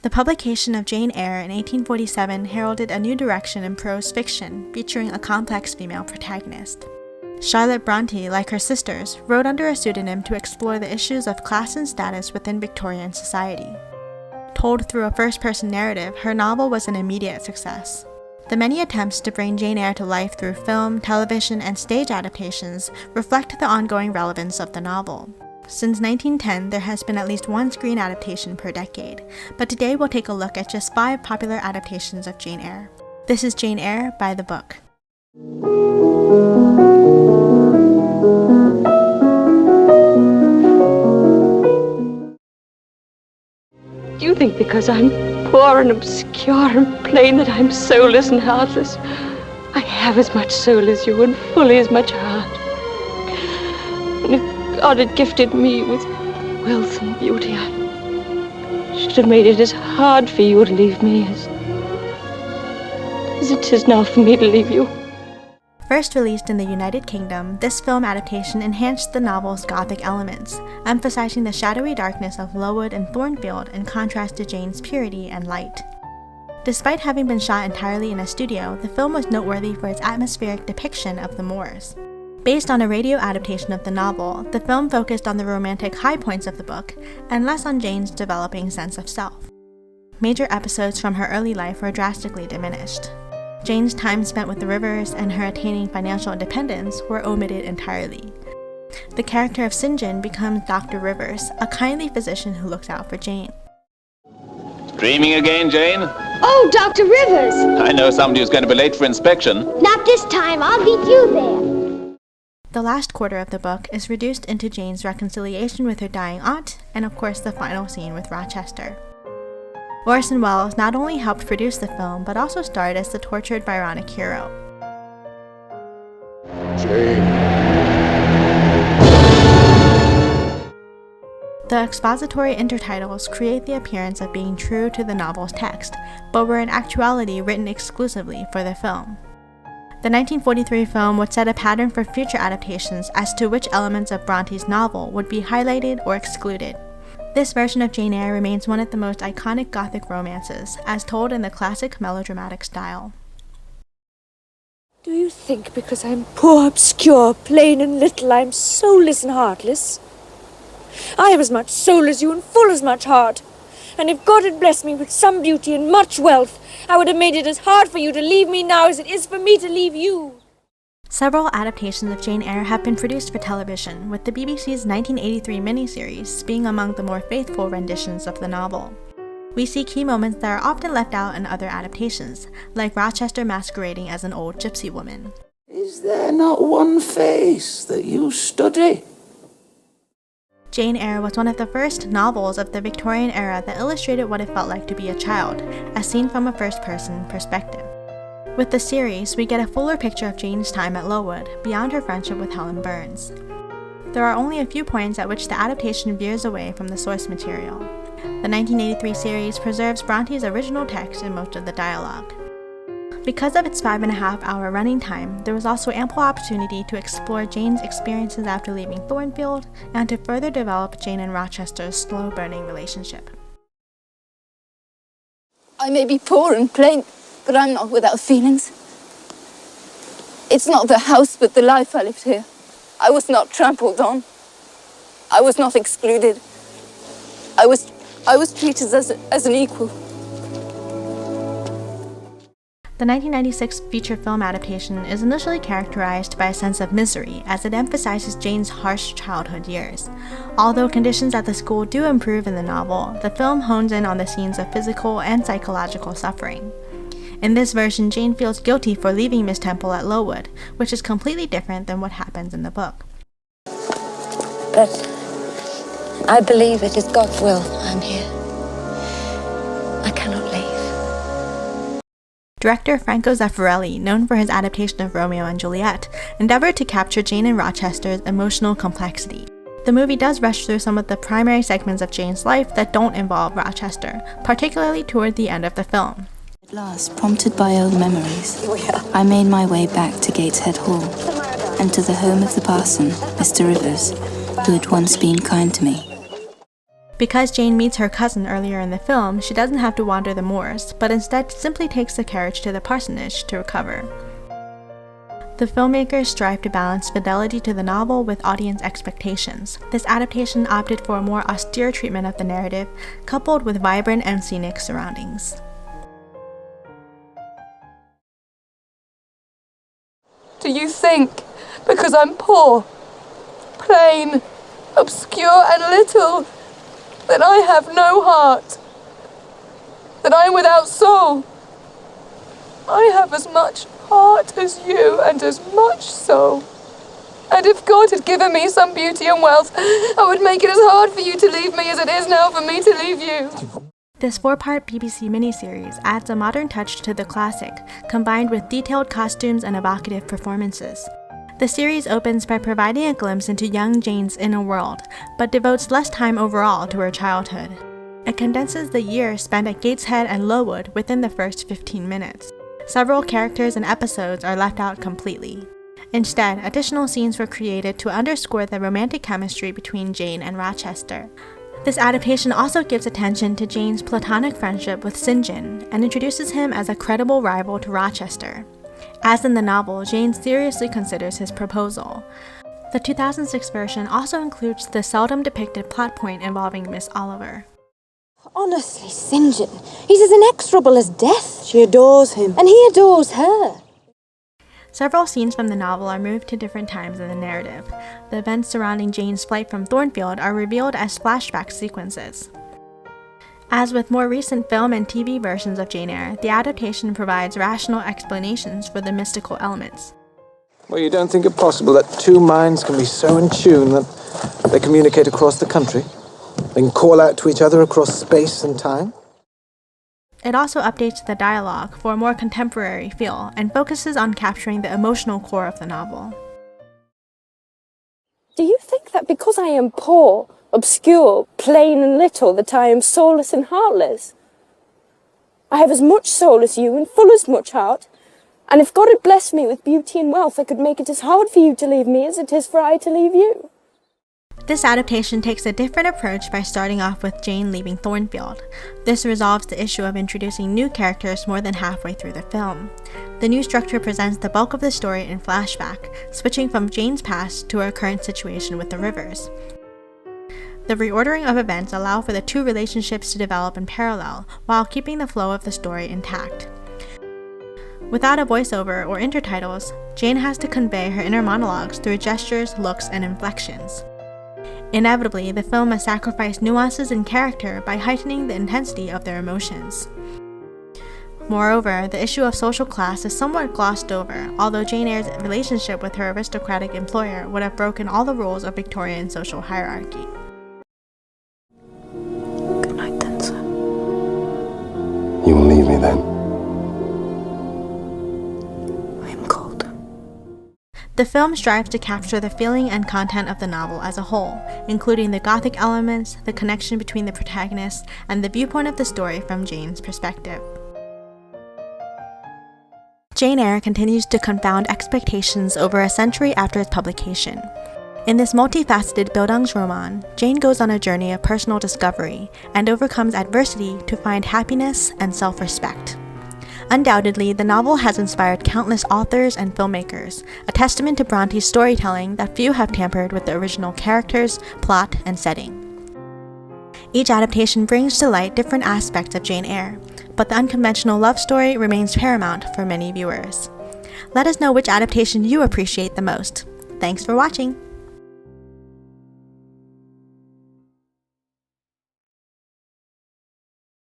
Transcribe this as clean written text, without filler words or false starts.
The publication of Jane Eyre in 1847 heralded a new direction in prose fiction, featuring a complex female protagonist. Charlotte Bronte, like her sisters, wrote under a pseudonym to explore the issues of class and status within Victorian society. Told through a first-person narrative, her novel was an immediate success. The many attempts to bring Jane Eyre to life through film, television, and stage adaptations reflect the ongoing relevance of the novel. Since 1910, there has been at least one screen adaptation per decade, but today we'll take a look at just 5 popular adaptations of Jane Eyre. This is Jane Eyre by the book. Do you think because I'm poor and obscure and plain that I'm soulless and heartless? I have as much soul as you and fully as much heart. And if God had gifted me with wealth and beauty, I should have made it as hard for you to leave me as it is now for me to leave you. First released in the United Kingdom, this film adaptation enhanced the novel's gothic elements, emphasizing the shadowy darkness of Lowood and Thornfield in contrast to Jane's purity and light. Despite having been shot entirely in a studio, the film was noteworthy for its atmospheric depiction of the moors. Based on a radio adaptation of the novel, the film focused on the romantic high points of the book, and less on Jane's developing sense of self. Major episodes from her early life were drastically diminished. Jane's time spent with the Rivers and her attaining financial independence were omitted entirely. The character of St. John becomes Dr. Rivers, a kindly physician who looks out for Jane. Dreaming again, Jane? Oh, Dr. Rivers! I know somebody who's going to be late for inspection. Not this time. I'll beat you there. The last quarter of the book is reduced into Jane's reconciliation with her dying aunt, and of course the final scene with Rochester. Orson Welles not only helped produce the film, but also starred as the tortured Byronic hero. Jane. The expository intertitles create the appearance of being true to the novel's text, but were in actuality written exclusively for the film. The 1943 film would set a pattern for future adaptations as to which elements of Bronte's novel would be highlighted or excluded. This version of Jane Eyre remains one of the most iconic Gothic romances, as told in the classic melodramatic style. Do you think because I'm poor, obscure, plain and little, I'm soulless and heartless? I have as much soul as you and full as much heart. And if God had blessed me with some beauty and much wealth, I would have made it as hard for you to leave me now as it is for me to leave you. Several adaptations of Jane Eyre have been produced for television, with the BBC's 1983 miniseries being among the more faithful renditions of the novel. We see key moments that are often left out in other adaptations, like Rochester masquerading as an old gypsy woman. Is there not one face that you study? Jane Eyre was one of the first novels of the Victorian era that illustrated what it felt like to be a child, as seen from a first-person perspective. With the series, we get a fuller picture of Jane's time at Lowood, beyond her friendship with Helen Burns. There are only a few points at which the adaptation veers away from the source material. The 1983 series preserves Bronte's original text in most of the dialogue. Because of its 5.5-hour running time, there was also ample opportunity to explore Jane's experiences after leaving Thornfield, and to further develop Jane and Rochester's slow-burning relationship. I may be poor and plain, but I'm not without feelings. It's not the house, but the life I lived here. I was not trampled on. I was not excluded. I was treated as an equal. The 1996 feature film adaptation is initially characterized by a sense of misery, as it emphasizes Jane's harsh childhood years. Although conditions at the school do improve in the novel, the film hones in on the scenes of physical and psychological suffering. In this version, Jane feels guilty for leaving Miss Temple at Lowood, which is completely different than what happens in the book. But I believe it is God's will I'm here. I cannot leave. Director Franco Zeffirelli, known for his adaptation of Romeo and Juliet, endeavored to capture Jane and Rochester's emotional complexity. The movie does rush through some of the primary segments of Jane's life that don't involve Rochester, particularly toward the end of the film. At last, prompted by old memories, I made my way back to Gateshead Hall and to the home of the parson, Mr. Rivers, who had once been kind to me. Because Jane meets her cousin earlier in the film, she doesn't have to wander the moors, but instead simply takes the carriage to the parsonage to recover. The filmmakers strive to balance fidelity to the novel with audience expectations. This adaptation opted for a more austere treatment of the narrative, coupled with vibrant and scenic surroundings. Do you think, because I'm poor, plain, obscure and little, that I have no heart? That I am without soul? I have as much heart as you and as much soul. And if God had given me some beauty and wealth, I would make it as hard for you to leave me as it is now for me to leave you. This 4-part BBC miniseries adds a modern touch to the classic, combined with detailed costumes and evocative performances. The series opens by providing a glimpse into young Jane's inner world, but devotes less time overall to her childhood. It condenses the years spent at Gateshead and Lowood within the first 15 minutes. Several characters and episodes are left out completely. Instead, additional scenes were created to underscore the romantic chemistry between Jane and Rochester. This adaptation also gives attention to Jane's platonic friendship with St. John and introduces him as a credible rival to Rochester. As in the novel, Jane seriously considers his proposal. The 2006 version also includes the seldom depicted plot point involving Miss Oliver. Honestly, St. John, he's as inexorable as death. She adores him. And he adores her. Several scenes from the novel are moved to different times in the narrative. The events surrounding Jane's flight from Thornfield are revealed as flashback sequences. As with more recent film and TV versions of Jane Eyre, the adaptation provides rational explanations for the mystical elements. Well, you don't think it possible that two minds can be so in tune that they communicate across the country? They can call out to each other across space and time? It also updates the dialogue for a more contemporary feel and focuses on capturing the emotional core of the novel. Do you think that because I am poor, obscure, plain and little, that I am soulless and heartless? I have as much soul as you and full as much heart, and if God had blessed me with beauty and wealth, I could make it as hard for you to leave me as it is for I to leave you. This adaptation takes a different approach by starting off with Jane leaving Thornfield. This resolves the issue of introducing new characters more than halfway through the film. The new structure presents the bulk of the story in flashback, switching from Jane's past to her current situation with the Rivers. The reordering of events allow for the two relationships to develop in parallel, while keeping the flow of the story intact. Without a voiceover or intertitles, Jane has to convey her inner monologues through gestures, looks, and inflections. Inevitably, the film must sacrifice nuances in character by heightening the intensity of their emotions. Moreover, the issue of social class is somewhat glossed over, although Jane Eyre's relationship with her aristocratic employer would have broken all the rules of Victorian social hierarchy. Good night then, sir. You will leave me then? I am cold. The film strives to capture the feeling and content of the novel as a whole, including the Gothic elements, the connection between the protagonists, and the viewpoint of the story from Jane's perspective. Jane Eyre continues to confound expectations over a century after its publication. In this multifaceted Bildungsroman, Jane goes on a journey of personal discovery and overcomes adversity to find happiness and self-respect. Undoubtedly, the novel has inspired countless authors and filmmakers, a testament to Bronte's storytelling that few have tampered with the original characters, plot, and setting. Each adaptation brings to light different aspects of Jane Eyre, but the unconventional love story remains paramount for many viewers. Let us know which adaptation you appreciate the most. Thanks for watching!